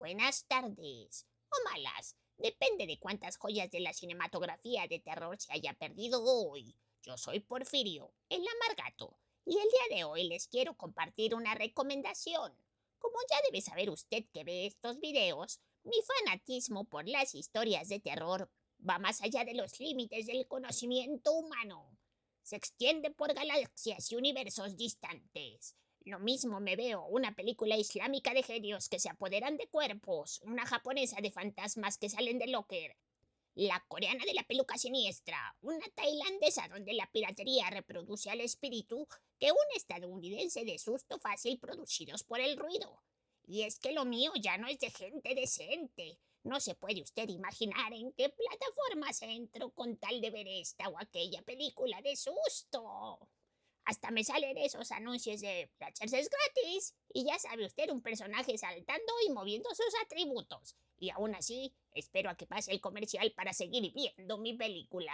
buenas tardes, o malas, depende de cuántas joyas de la cinematografía de terror se haya perdido hoy. Yo soy Porfirio, el Amargato, y el día de hoy les quiero compartir una recomendación. Como ya debe saber usted que ve estos videos, mi fanatismo por las historias de terror va más allá de los límites del conocimiento humano. Se extiende por galaxias y universos distantes. Lo mismo me veo una película islámica de genios que se apoderan de cuerpos, una japonesa de fantasmas que salen de locker, la coreana de la peluca siniestra, una tailandesa donde la piratería reproduce al espíritu, que un estadounidense de susto fácil producidos por el ruido. Y es que lo mío ya no es de gente decente. No se puede usted imaginar en qué plataformas entro con tal de ver esta o aquella película de susto. Hasta me salen esos anuncios de Platchers es gratis. Y ya sabe usted, un personaje saltando y moviendo sus atributos. Y aún así, espero a que pase el comercial para seguir viendo mi película.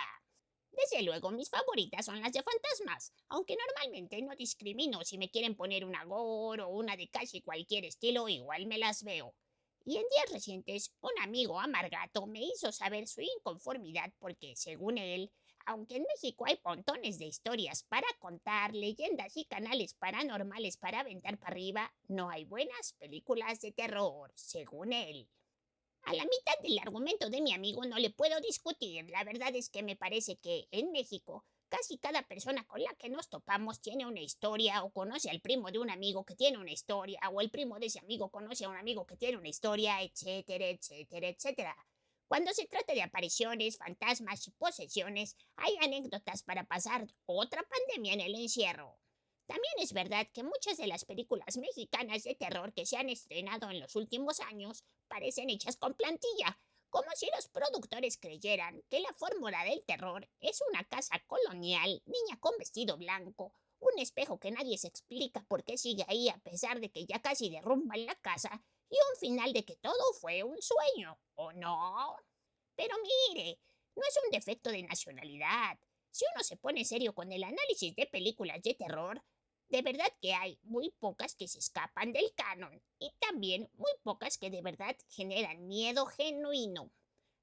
Desde luego, mis favoritas son las de fantasmas, aunque normalmente no discrimino si me quieren poner una gore o una de casi cualquier estilo, igual me las veo. Y en días recientes, un amigo amargato me hizo saber su inconformidad porque, según él, aunque en México hay montones de historias para contar, leyendas y canales paranormales para aventar para arriba, no hay buenas películas de terror, según él. A la mitad del argumento de mi amigo no le puedo discutir. La verdad es que me parece que en México casi cada persona con la que nos topamos tiene una historia o conoce al primo de un amigo que tiene una historia o el primo de ese amigo conoce a un amigo que tiene una historia, etcétera, etcétera, etcétera. Cuando se trata de apariciones, fantasmas y posesiones, hay anécdotas para pasar otra pandemia en el encierro. También es verdad que muchas de las películas mexicanas de terror que se han estrenado en los últimos años parecen hechas con plantilla, como si los productores creyeran que la fórmula del terror es una casa colonial, niña con vestido blanco, un espejo que nadie se explica por qué sigue ahí a pesar de que ya casi derrumban la casa, y un final de que todo fue un sueño, ¿o no? Pero mire, no es un defecto de nacionalidad. Si uno se pone serio con el análisis de películas de terror, de verdad que hay muy pocas que se escapan del canon y también muy pocas que de verdad generan miedo genuino.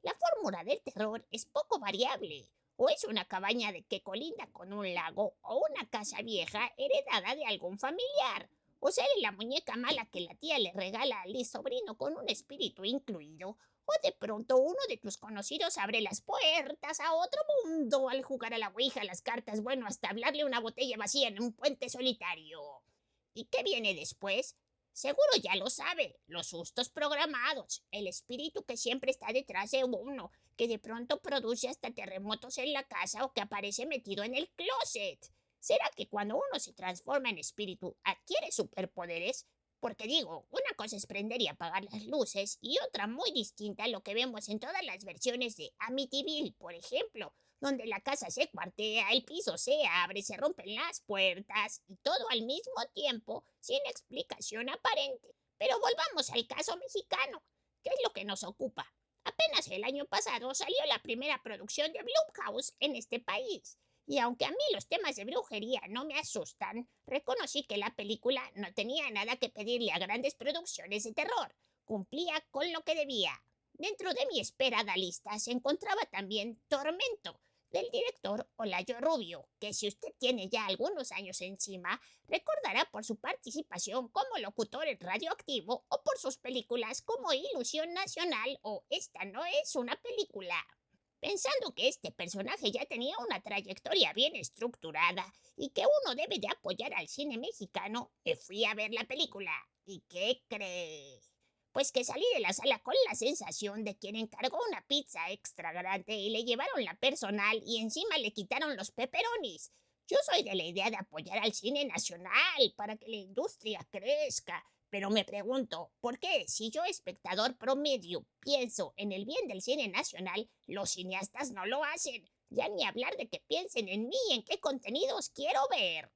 La fórmula del terror es poco variable. O es una cabaña de que colinda con un lago o una casa vieja heredada de algún familiar. O sale la muñeca mala que la tía le regala al sobrino con un espíritu incluido. O de pronto uno de tus conocidos abre las puertas a otro mundo al jugar a la ouija, las cartas, bueno, hasta hablarle a una botella vacía en un puente solitario. ¿Y qué viene después? Seguro ya lo sabe, los sustos programados, el espíritu que siempre está detrás de uno, que de pronto produce hasta terremotos en la casa o que aparece metido en el closet. ¿Será que cuando uno se transforma en espíritu adquiere superpoderes? Porque digo, una cosa es prender y apagar las luces y otra muy distinta a lo que vemos en todas las versiones de Amityville, por ejemplo, donde la casa se cuartea, el piso se abre, se rompen las puertas y todo al mismo tiempo sin explicación aparente. Pero volvamos al caso mexicano, que es lo que nos ocupa. Apenas el año pasado salió la primera producción de Blumhouse en este país. Y aunque a mí los temas de brujería no me asustan, reconocí que la película no tenía nada que pedirle a grandes producciones de terror. Cumplía con lo que debía. Dentro de mi esperada lista se encontraba también Tormento, del director Olayo Rubio, que si usted tiene ya algunos años encima, recordará por su participación como locutor en Radioactivo o por sus películas como Ilusión Nacional o Esta no es una película. Pensando que este personaje ya tenía una trayectoria bien estructurada y que uno debe de apoyar al cine mexicano, me fui a ver la película. ¿Y qué cree? Pues que salí de la sala con la sensación de quien encargó una pizza extra grande y le llevaron la personal y encima le quitaron los pepperonis. Yo soy de la idea de apoyar al cine nacional para que la industria crezca, pero me pregunto, ¿por qué si yo, espectador promedio, pienso en el bien del cine nacional, los cineastas no lo hacen? Ya ni hablar de que piensen en mí y en qué contenidos quiero ver.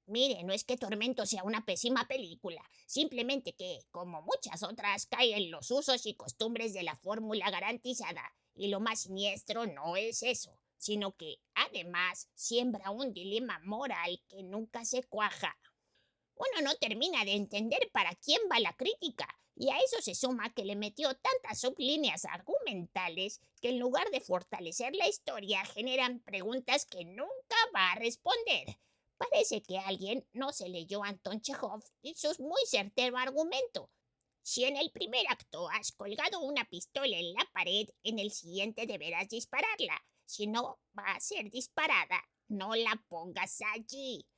Mire, no es que Tormento sea una pésima película, simplemente que, como muchas otras, cae en los usos y costumbres de la fórmula garantizada. Y lo más siniestro no es eso, sino que, además, siembra un dilema moral que nunca se cuaja. Uno no termina de entender para quién va la crítica Y a eso se suma que le metió tantas sublíneas argumentales que en lugar de fortalecer la historia generan preguntas que nunca va a responder. Parece que alguien no se leyó a Anton Chekhov y su muy certero argumento. Si en el primer acto has colgado una pistola en la pared, en el siguiente deberás dispararla. Si no va a ser disparada, no la pongas allí.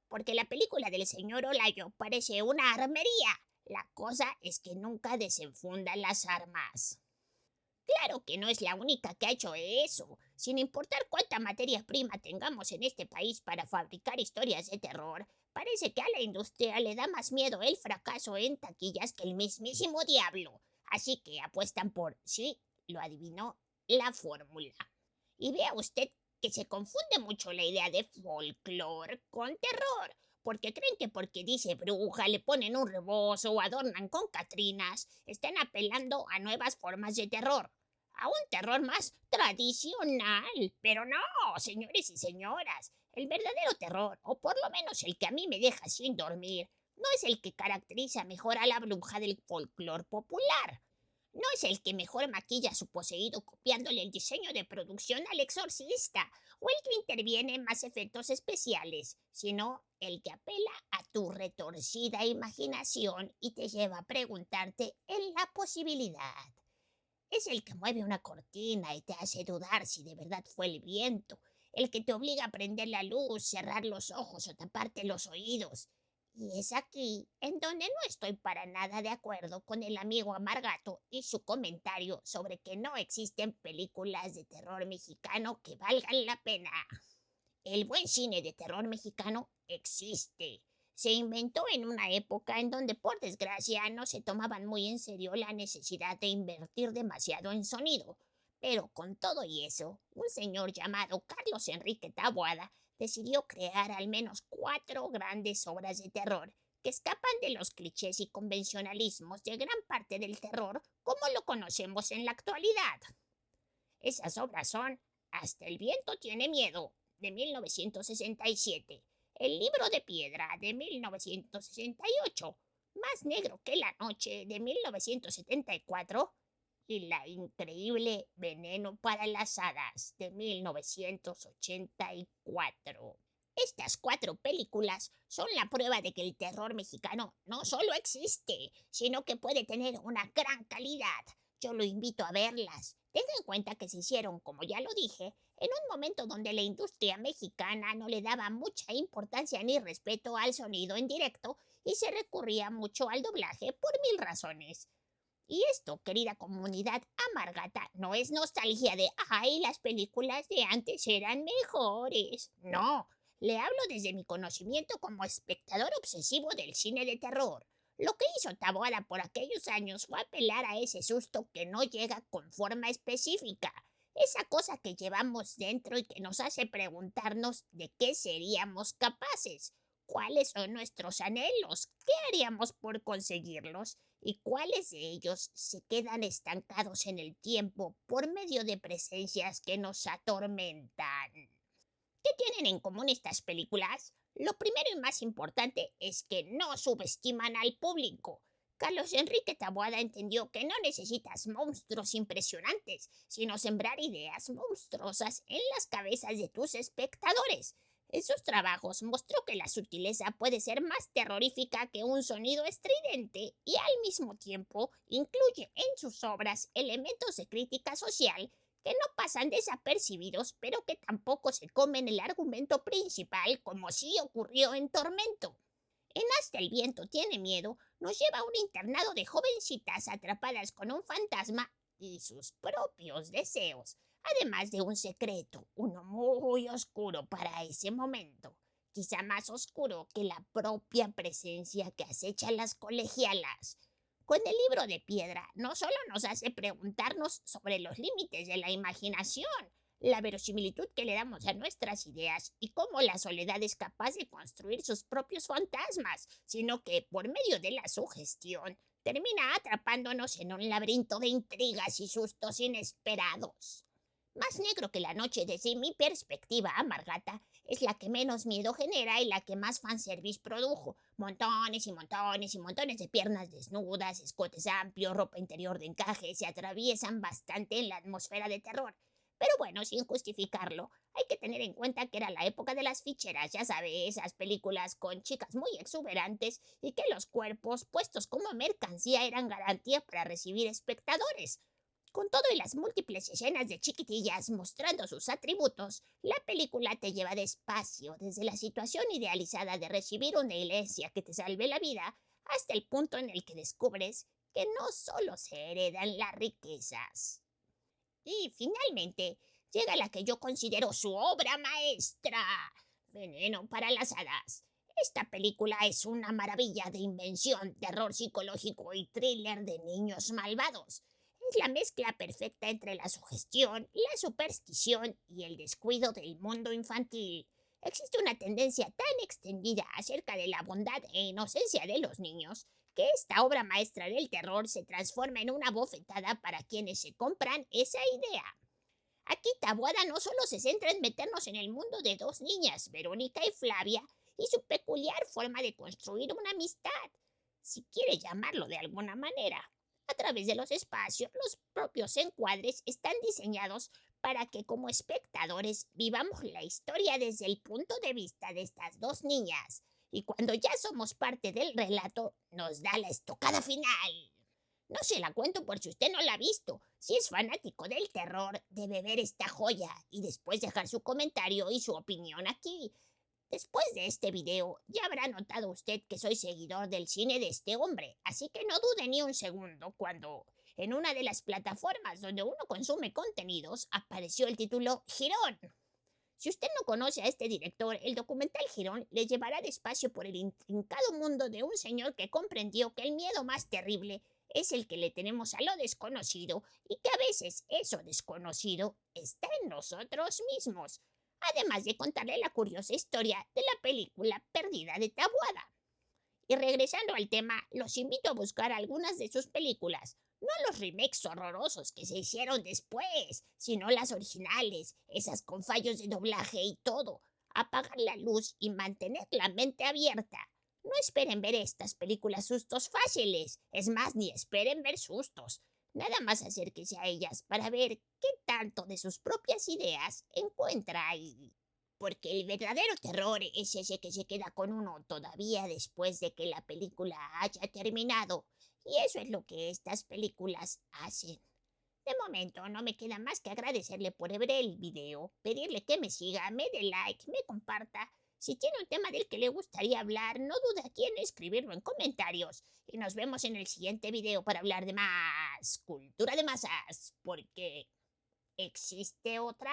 Porque la película del señor Olayo parece una armería. La cosa es que nunca desenfundan las armas. Claro que no es la única que ha hecho eso. Sin importar cuánta materia prima tengamos en este país para fabricar historias de terror, parece que a la industria le da más miedo el fracaso en taquillas que el mismísimo diablo. Así que apuestan por, sí, lo adivinó, la fórmula. Y vea usted que se confunde mucho la idea de folclore con terror, porque creen que porque dice bruja, le ponen un rebozo o adornan con catrinas, están apelando a nuevas formas de terror, a un terror más tradicional. Pero no, señores y señoras, el verdadero terror, o por lo menos el que a mí me deja sin dormir, no es el que caracteriza mejor a la bruja del folclore popular. No es el que mejor maquilla a su poseído copiándole el diseño de producción al exorcista, o el que interviene en más efectos especiales, sino el que apela a tu retorcida imaginación y te lleva a preguntarte en la posibilidad. Es el que mueve una cortina y te hace dudar si de verdad fue el viento, el que te obliga a prender la luz, cerrar los ojos o taparte los oídos. Y es aquí en donde no estoy para nada de acuerdo con el amigo Amargato y su comentario sobre que no existen películas de terror mexicano que valgan la pena. El buen cine de terror mexicano existe. Se inventó en una época en donde, por desgracia, no se tomaban muy en serio la necesidad de invertir demasiado en sonido. Pero con todo y eso, un señor llamado Carlos Enrique Taboada decidió crear al menos 4 grandes obras de terror que escapan de los clichés y convencionalismos de gran parte del terror como lo conocemos en la actualidad. Esas obras son Hasta el viento tiene miedo, de 1967, El libro de piedra, de 1968, Más negro que la noche, de 1974, y La increíble Veneno para las hadas, de 1984. Estas 4 películas son la prueba de que el terror mexicano no solo existe, sino que puede tener una gran calidad. Yo lo invito a verlas. Tenga en cuenta que se hicieron, como ya lo dije, en un momento donde la industria mexicana no le daba mucha importancia ni respeto al sonido en directo y se recurría mucho al doblaje por 1000 razones. Y esto, querida comunidad amargata, no es nostalgia de, ay, las películas de antes eran mejores. No, le hablo desde mi conocimiento como espectador obsesivo del cine de terror. Lo que hizo Taboada por aquellos años fue apelar a ese susto que no llega con forma específica. Esa cosa que llevamos dentro y que nos hace preguntarnos de qué seríamos capaces, cuáles son nuestros anhelos, qué haríamos por conseguirlos y cuáles de ellos se quedan estancados en el tiempo por medio de presencias que nos atormentan. ¿Qué tienen en común estas películas? Lo primero y más importante es que no subestiman al público. Carlos Enrique Taboada entendió que no necesitas monstruos impresionantes, sino sembrar ideas monstruosas en las cabezas de tus espectadores. En sus trabajos mostró que la sutileza puede ser más terrorífica que un sonido estridente y al mismo tiempo incluye en sus obras elementos de crítica social que no pasan desapercibidos, pero que tampoco se comen el argumento principal como sí ocurrió en Tormento. En Hasta el viento tiene miedo nos lleva a un internado de jovencitas atrapadas con un fantasma y sus propios deseos, además de un secreto, uno muy oscuro para ese momento, quizá más oscuro que la propia presencia que acecha a las colegialas. Con el libro de piedra no solo nos hace preguntarnos sobre los límites de la imaginación, la verosimilitud que le damos a nuestras ideas y cómo la soledad es capaz de construir sus propios fantasmas, sino que por medio de la sugestión termina atrapándonos en un laberinto de intrigas y sustos inesperados. Más negro que la noche desde mi perspectiva, Amargata es la que menos miedo genera y la que más fanservice produjo. Montones y montones y montones de piernas desnudas, escotes amplios, ropa interior de encaje, se atraviesan bastante en la atmósfera de terror. Pero bueno, sin justificarlo, hay que tener en cuenta que era la época de las ficheras, ya sabes, esas películas con chicas muy exuberantes y que los cuerpos puestos como mercancía eran garantía para recibir espectadores. Con todo y las múltiples escenas de chiquitillas mostrando sus atributos, la película te lleva despacio desde la situación idealizada de recibir una iglesia que te salve la vida hasta el punto en el que descubres que no solo se heredan las riquezas. Y finalmente llega la que yo considero su obra maestra, Veneno para las Hadas. Esta película es una maravilla de invención, terror psicológico y thriller de niños malvados. Es la mezcla perfecta entre la sugestión, la superstición y el descuido del mundo infantil. Existe una tendencia tan extendida acerca de la bondad e inocencia de los niños que esta obra maestra del terror se transforma en una bofetada para quienes se compran esa idea. Aquí Tabuada no solo se centra en meternos en el mundo de dos niñas, Verónica y Flavia, y su peculiar forma de construir una amistad, si quiere llamarlo de alguna manera. A través de los espacios, los propios encuadres están diseñados para que como espectadores vivamos la historia desde el punto de vista de estas dos niñas. Y cuando ya somos parte del relato, nos da la estocada final. No se la cuento por si usted no la ha visto. Si es fanático del terror, debe ver esta joya y después dejar su comentario y su opinión aquí. Después de este video, ya habrá notado usted que soy seguidor del cine de este hombre, así que no dude ni un segundo cuando, en una de las plataformas donde uno consume contenidos, apareció el título Girón. Si usted no conoce a este director, el documental Girón le llevará despacio por el intrincado mundo de un señor que comprendió que el miedo más terrible es el que le tenemos a lo desconocido y que a veces eso desconocido está en nosotros mismos, además de contarle la curiosa historia de la película Perdida de Tabuada. Y regresando al tema, los invito a buscar algunas de sus películas, no los remakes horrorosos que se hicieron después, sino las originales, esas con fallos de doblaje y todo. Apagar la luz y mantener la mente abierta. No esperen ver estas películas sustos fáciles, es más, ni esperen ver sustos. Nada más acérquese a ellas para ver qué tanto de sus propias ideas encuentra ahí. Porque el verdadero terror es ese que se queda con uno todavía después de que la película haya terminado. Y eso es lo que estas películas hacen. De momento no me queda más que agradecerle por ver el video, pedirle que me siga, me dé like, me comparta. Si tiene un tema del que le gustaría hablar, no dude aquí en escribirlo en comentarios. Y nos vemos en el siguiente video para hablar de más cultura de masas, porque ¿existe otra?